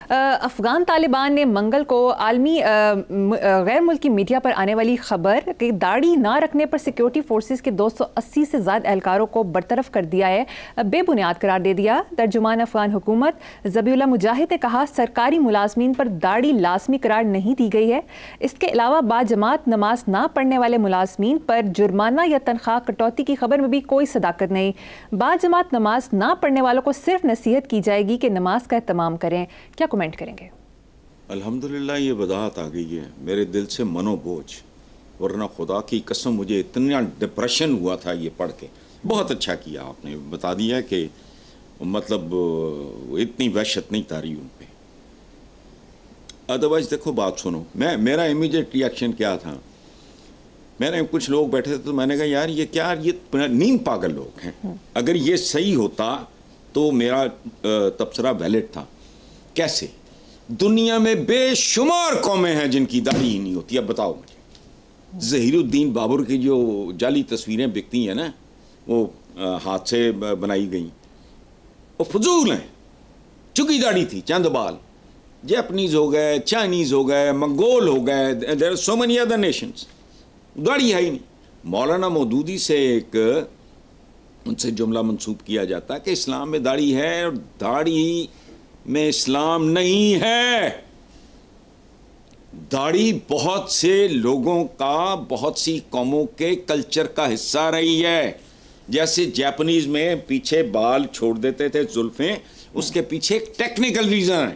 افغان طالبان نے منگل کو عالمی غیر ملکی میڈیا پر آنے والی خبر کہ داڑھی نہ رکھنے پر سیکیورٹی فورسز کے 280 سے زائد اہلکاروں کو برطرف کر دیا ہے بے بنیاد قرار دے دیا۔ ترجمان افغان حکومت ذبیح اللہ مجاہد نے کہا سرکاری ملازمین پر داڑھی لازمی قرار نہیں دی گئی ہے۔ اس کے علاوہ باجماعت نماز نہ پڑھنے والے ملازمین پر جرمانہ یا تنخواہ کٹوتی کی خبر میں بھی کوئی صداقت نہیں۔ باجماعت نماز نہ پڑھنے والوں کو صرف نصیحت کی جائے گی کہ نماز کا اہتمام کریں۔ کیا کمنٹ کریں گے؟ الحمدللہ یہ وضاحت آ گئی ہے، میرے دل سے منو بوجھ، ورنہ خدا کی قسم مجھے اتنا ڈپریشن ہوا تھا یہ پڑھ کے۔ بہت اچھا کیا آپ نے بتا دیا کہ مطلب اتنی وحشت نہیں تاری ان پہ۔ ادروائز دیکھو بات سنو، میرا امیڈیٹ ری ایکشن کیا تھا، میں نے کچھ لوگ بیٹھے تھے تو میں نے کہا یار یہ کیا، یہ نیم پاگل لوگ ہیں، اگر یہ صحیح ہوتا تو میرا تبصرہ ویلڈ تھا۔ کیسے؟ دنیا میں بے شمار قومیں ہیں جن کی داڑھی ہی نہیں ہوتی، اب بتاؤ مجھے۔ ظہیر الدین بابر کی جو جعلی تصویریں بکتی ہیں نا، وہ ہاتھ سے بنائی گئیں، وہ فضول ہیں۔ چکی داڑھی تھی، چند بال۔ جیپنیز ہو گئے، چائنیز ہو گئے، منگول ہو گئے، there are so many other nations، داڑھی ہے ہی نہیں۔ مولانا مودودی سے ایک ان سے جملہ منسوب کیا جاتا ہے کہ اسلام میں داڑھی ہے، اور داڑھی میں اسلام نہیں ہے۔ داڑھی بہت سے لوگوں کا، بہت سی قوموں کے کلچر کا حصہ رہی ہے۔ جیسے جیپنیز میں پیچھے بال چھوڑ دیتے تھے، زلفیں، اس کے پیچھے ایک ٹیکنیکل ریزن ہے۔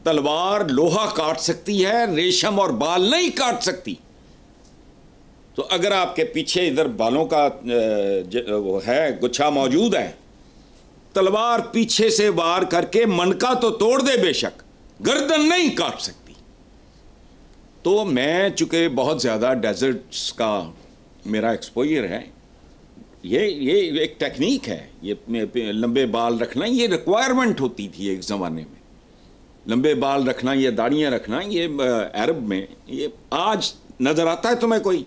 تلوار لوہا کاٹ سکتی ہے، ریشم اور بال نہیں کاٹ سکتی۔ تو اگر آپ کے پیچھے ادھر بالوں کا وہ ہے، گچھا موجود ہے، تلوار پیچھے سے وار کر کے منکا تو توڑ دے بے شک، گردن نہیں کاٹ سکتی۔ تو میں چونکہ بہت زیادہ ڈیزرٹس کا میرا ایکسپوجر ہے، یہ ایک ٹیکنیک ہے، یہ لمبے بال رکھنا یہ ریکوائرمنٹ ہوتی تھی ایک زمانے میں۔ لمبے بال رکھنا، یہ داڑیاں رکھنا، یہ عرب میں یہ آج نظر آتا ہے تمہیں کوئی؟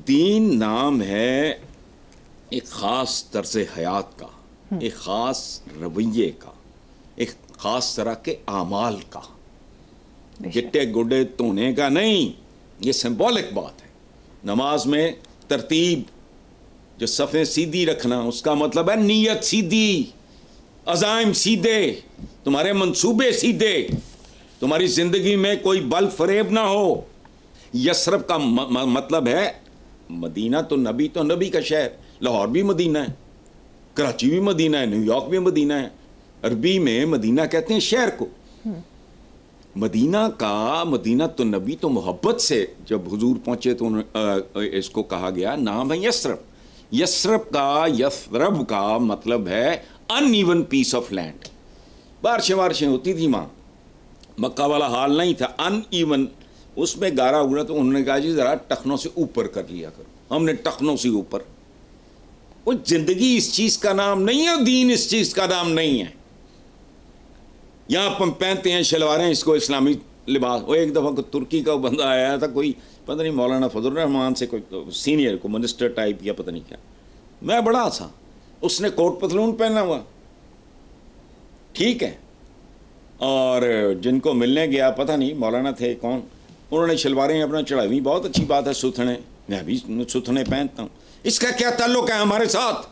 دین نام ہے ایک خاص طرز حیات کا، ایک خاص رویے کا، ایک خاص طرح کے اعمال کا، گٹے گڈے تونے کا نہیں۔ یہ سمبولک بات ہے۔ نماز میں ترتیب، جو صفیں سیدھی رکھنا، اس کا مطلب ہے نیت سیدھی، عزائم سیدھے، تمہارے منصوبے سیدھے، تمہاری زندگی میں کوئی بل فریب نہ ہو۔ یثرب کا مطلب ہے مدینہ، تو نبی کا شہر، لاہور بھی مدینہ ہے، کراچی بھی مدینہ ہے، نیو یارک بھی مدینہ ہے۔ عربی میں مدینہ کہتے ہیں شہر کو۔ مدینہ کا مدینہ تو نبی تو محبت سے جب حضور پہنچے تو اس کو کہا گیا نام ہے یثرب۔ یثرب کا مطلب ہے an even piece of land. بارشیں ہوتی تھی وہاں، مکہ والا حال نہیں تھا، ان ایون، اس میں گارا اگڑا، تو انہوں نے کہا جی ذرا ٹخنوں سے اوپر کر لیا کرو۔ ہم نے ٹخنوں سے اوپر، وہ زندگی اس چیز کا نام نہیں ہے، دین اس چیز کا نام نہیں ہے۔ یہاں ہم پہنتے ہیں شلواریں، اس کو اسلامی لباس۔ وہ ایک دفعہ ترکی کا بندہ آیا تھا، کوئی پتہ نہیں مولانا فضل الرحمان سے، کوئی سینئر کو منسٹر ٹائپ یا پتہ نہیں کیا، میں بڑا تھا، اس نے کوٹ پتلون پہنا ہوا، ٹھیک ہے، اور جن کو ملنے گیا پتہ نہیں مولانا تھے کون، انہوں نے شلواریں اپنا چڑھائی، بہت اچھی بات ہے ستھنے، میں بھی ستھنے پہنتا ہوں، اس کا کیا تعلق ہے ہمارے ساتھ؟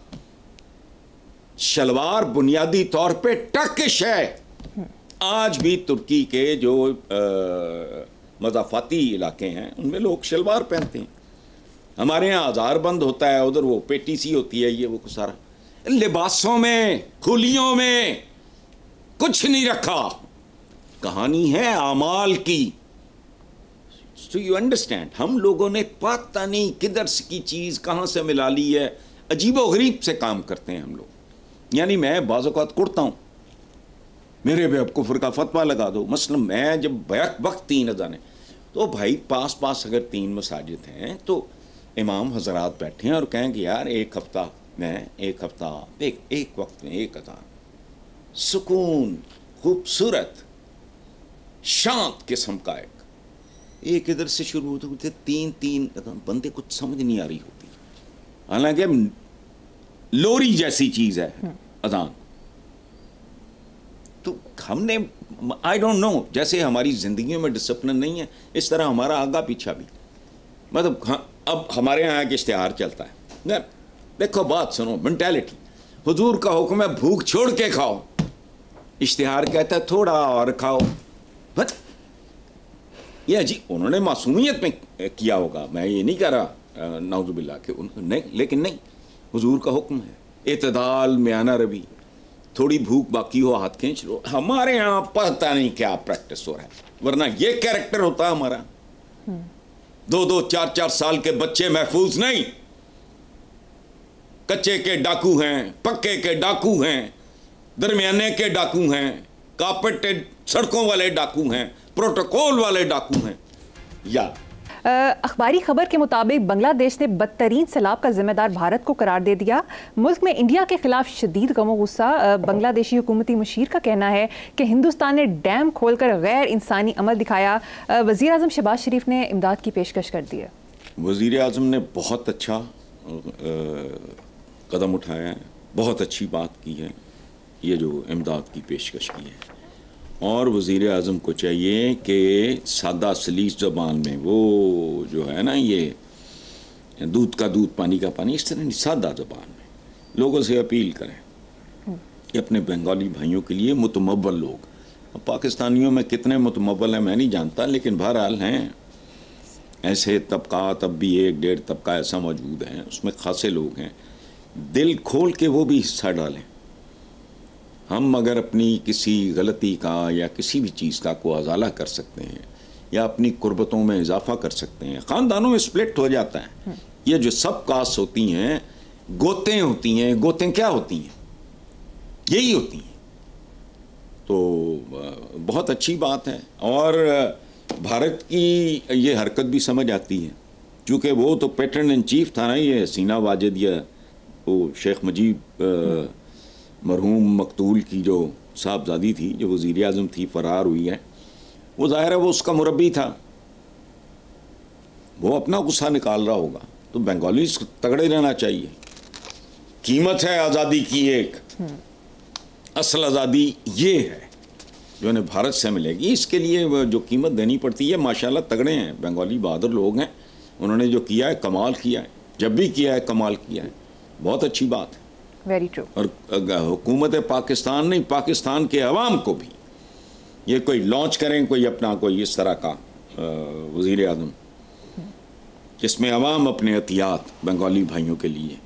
شلوار بنیادی طور پہ ٹرکش ہے۔ آج بھی ترکی کے جو مضافاتی علاقے ہیں ان میں لوگ شلوار پہنتے ہیں۔ ہمارے یہاں آزار بند ہوتا ہے، ادھر وہ پیٹی سی ہوتی ہے، یہ وہ سارا۔ لباسوں میں، کھولیوں میں کچھ نہیں رکھا، کہانی ہے اعمال کی۔ So you understand، ہم لوگوں نے پتہ نہیں کدھر کی چیز کہاں سے ملا لی ہے، عجیب و غریب سے کام کرتے ہیں ہم لوگ۔ یعنی میں بعض اوقات کرتا ہوں، میرے پہ اب کفر کا فتویٰ لگا دو۔ مثلا میں جب بیک وقت 3 اذانیں، تو بھائی پاس اگر 3 مساجد ہیں تو امام حضرات بیٹھے ہیں اور کہیں کہ یار ایک ہفتہ ایک وقت میں ایک اذان، سکون، خوبصورت، شانت قسم کا ایک ادھر سے شروع ہوتے 3 بندے کچھ سمجھ نہیں آ رہی ہوتی، حالانکہ لوری جیسی چیز ہے اذان۔ تو ہم نے آئی ڈونٹ نو، جیسے ہماری زندگیوں میں ڈسپلن نہیں ہے اس طرح ہمارا آگا پیچھا بھی. مطلب اب ہمارے یہاں ایک اشتہار چلتا ہے، دیکھو بات سنو، مینٹیلٹی، حضور کا حکم ہے بھوک چھوڑ کے کھاؤ، اشتہار کہتا ہے تھوڑا اور کھاؤ. بس یہ جی انہوں نے معصومیت میں کیا ہوگا، میں یہ نہیں کہہ رہا نعوذ باللہ کہ نہیں، لیکن نہیں، حضور کا حکم ہے اعتدال، میانہ روی، تھوڑی بھوک باقی ہو ہاتھ کھینچ لو. ہمارے یہاں پتہ نہیں کیا پریکٹس ہو رہا ہے، ورنہ یہ کیریکٹر ہوتا ہمارا. 2-2 4-4 سال کے بچے محفوظ نہیں، کچے کے ڈاکو ہیں، پکے کے ڈاکو ہیں، درمیانے کے ڈاکو ہیں، کارپیٹڈ سڑکوں والے ڈاکو ہیں، پروٹوکول والے ڈاکو ہیں. یا اخباری خبر کے مطابق بنگلہ دیش نے بدترین سیلاب کا ذمہ دار بھارت کو قرار دے دیا. ملک میں انڈیا کے خلاف شدید غم و غصہ. بنگلہ دیشی حکومتی مشیر کا کہنا ہے کہ ہندوستان نے ڈیم کھول کر غیر انسانی عمل دکھایا. وزیر اعظم شہباز شریف نے امداد کی پیشکش کر دی ہے. وزیر اعظم نے بہت اچھا قدم اٹھایا ہے، بہت اچھی بات کی ہے، یہ جو امداد کی پیشکش کی ہے. اور وزیر اعظم کو چاہیے کہ سادہ سلیس زبان میں، وہ جو ہے نا یہ دودھ کا دودھ پانی کا پانی، اس طرح نہیں، سادہ زبان میں لوگوں سے اپیل کریں کہ اپنے بنگالی بھائیوں کے لیے متمول لوگ، اب پاکستانیوں میں کتنے متمول ہیں میں نہیں جانتا، لیکن بہرحال ہیں ایسے طبقات، اب بھی 1-1.5 طبقہ ایسا موجود ہے، اس میں خاصے لوگ ہیں، دل کھول کے وہ بھی حصہ ڈالیں. ہم اگر اپنی کسی غلطی کا یا کسی بھی چیز کا کو ازالہ کر سکتے ہیں یا اپنی قربتوں میں اضافہ کر سکتے ہیں، خاندانوں میں سپلٹ ہو جاتا ہے. یہ جو سب کاسٹ ہوتی ہیں، گوتیں ہوتی ہیں، گوتیں کیا ہوتی ہیں؟ یہی ہوتی ہیں. تو بہت اچھی بات ہے، اور بھارت کی یہ حرکت بھی سمجھ آتی ہے، چونکہ وہ تو پیٹرن ان چیف تھا نا، یہ حسینہ واجد یا وہ شیخ مجیب مرحوم مقتول کی جو صاحبزادی تھی، جو وزیر اعظم تھی، فرار ہوئی ہے، وہ ظاہر ہے وہ اس کا مربی تھا، وہ اپنا غصہ نکال رہا ہوگا. تو بنگالیز تگڑے رہنا چاہیے. قیمت ہے آزادی کی، ایک اصل آزادی یہ ہے جو انہیں بھارت سے ملے گی. اس کے لیے جو قیمت دینی پڑتی ہے، ماشاءاللہ تگڑے ہیں بنگالی، بہادر لوگ ہیں، انہوں نے جو کیا ہے کمال کیا ہے، جب بھی کیا ہے کمال کیا ہے. بہت اچھی بات ہے. Very true. اور حکومت پاکستان نہیں، پاکستان کے عوام کو بھی یہ کوئی لانچ کریں، کوئی اپنا کوئی اس طرح کا وزیر اعظم جس میں عوام اپنے احتیاط بنگالی بھائیوں کے لیے.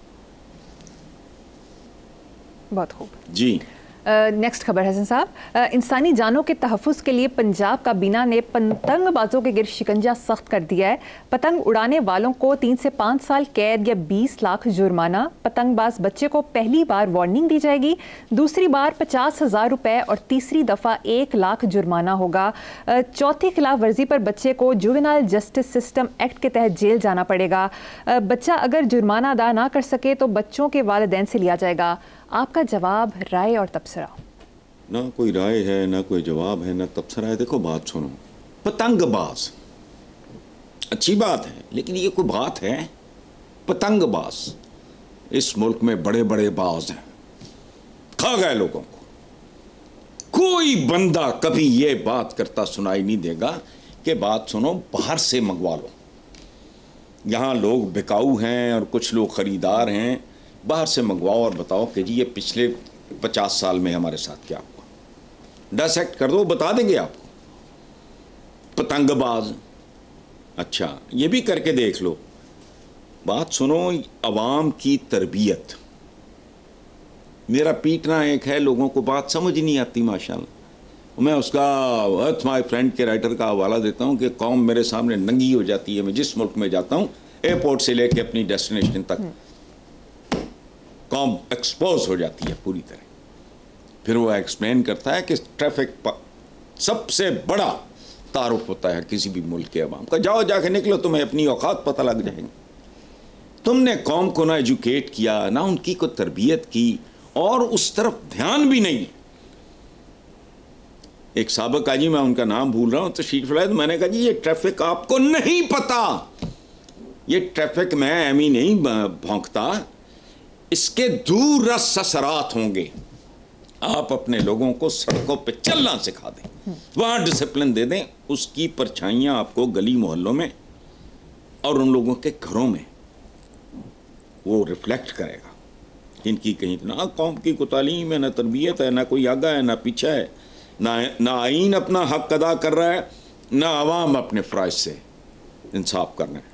بہت خوب. جی نیکسٹ خبر حسن صاحب، انسانی جانوں کے تحفظ کے لیے پنجاب کابینہ نے پتنگ بازوں کے گرد شکنجہ سخت کر دیا ہے. پتنگ اڑانے والوں کو 3 سے 5 سال قید یا 20 لاکھ جرمانہ. پتنگ باز بچے کو پہلی بار وارننگ دی جائے گی، دوسری بار 50,000 روپے اور تیسری دفعہ 1 لاکھ جرمانہ ہوگا. چوتھی خلاف ورزی پر بچے کو جوینائل جسٹس سسٹم ایکٹ کے تحت جیل جانا پڑے گا. بچہ اگر جرمانہ ادا نہ کر سکے تو بچوں کے والدین سے لیا جائے گا. آپ کا جواب، رائے اور تبصرہ؟ نہ کوئی رائے ہے، نہ کوئی جواب ہے، نہ تبصرہ ہے. دیکھو بات سنو، پتنگ باز اچھی بات ہے، لیکن یہ کوئی بات ہے؟ پتنگ باز اس ملک میں بڑے بڑے باز ہیں، کھا گئے لوگوں کو. کوئی بندہ کبھی یہ بات کرتا سنائی نہیں دے گا کہ بات سنو باہر سے منگوا لو. یہاں لوگ بکاؤ ہیں اور کچھ لوگ خریدار ہیں، باہر سے منگواؤ اور بتاؤ کہ جی یہ پچھلے 50 سال میں ہمارے ساتھ کیا ہوا، ڈائسیکٹ کر دو، بتا دیں گے آپ کو. پتنگ باز، اچھا یہ بھی کر کے دیکھ لو. بات سنو، عوام کی تربیت، میرا پیٹنا ایک ہے، لوگوں کو بات سمجھ نہیں آتی ماشاءاللہ. میں اس کا ارتھ مائی فرینڈ کے رائٹر کا حوالہ دیتا ہوں کہ قوم میرے سامنے ننگی ہو جاتی ہے. میں جس ملک میں جاتا ہوں، ایئرپورٹ سے لے کے اپنی ڈیسٹینیشن تک قوم ایکسپوز ہو جاتی ہے پوری طرح. پھر وہ ایکسپلین کرتا ہے کہ ٹریفک سب سے بڑا تعارف ہوتا ہے کسی بھی ملک کے عوام کا. جاؤ جا کے نکلو، تمہیں اپنی اوقات پتہ لگ جائیں گے. تم نے قوم کو نہ ایجوکیٹ کیا، نہ ان کی کو تربیت کی، اور اس طرف دھیان بھی نہیں. ایک سابق آجی، میں ان کا نام بھول رہا ہوں، تشریف لائے، تو میں نے کہا جی یہ ٹریفک آپ کو نہیں پتا، یہ ٹریفک میں ایمی نہیں بھونکتا، اس کے دور رس اثرات ہوں گے. آپ اپنے لوگوں کو سڑکوں پہ چلنا سکھا دیں، وہاں ڈسپلن دے دیں، اس کی پرچھائیاں آپ کو گلی محلوں میں اور ان لوگوں کے گھروں میں وہ ریفلیکٹ کرے گا. ان کی کہیں نہ قوم کی کوئی تعلیم ہے، نہ تربیت ہے، نہ کوئی آگاہ ہے، نہ پیچھا ہے، نہ آئین اپنا حق ادا کر رہا ہے، نہ عوام اپنے فرائض سے انصاف کر رہے ہیں.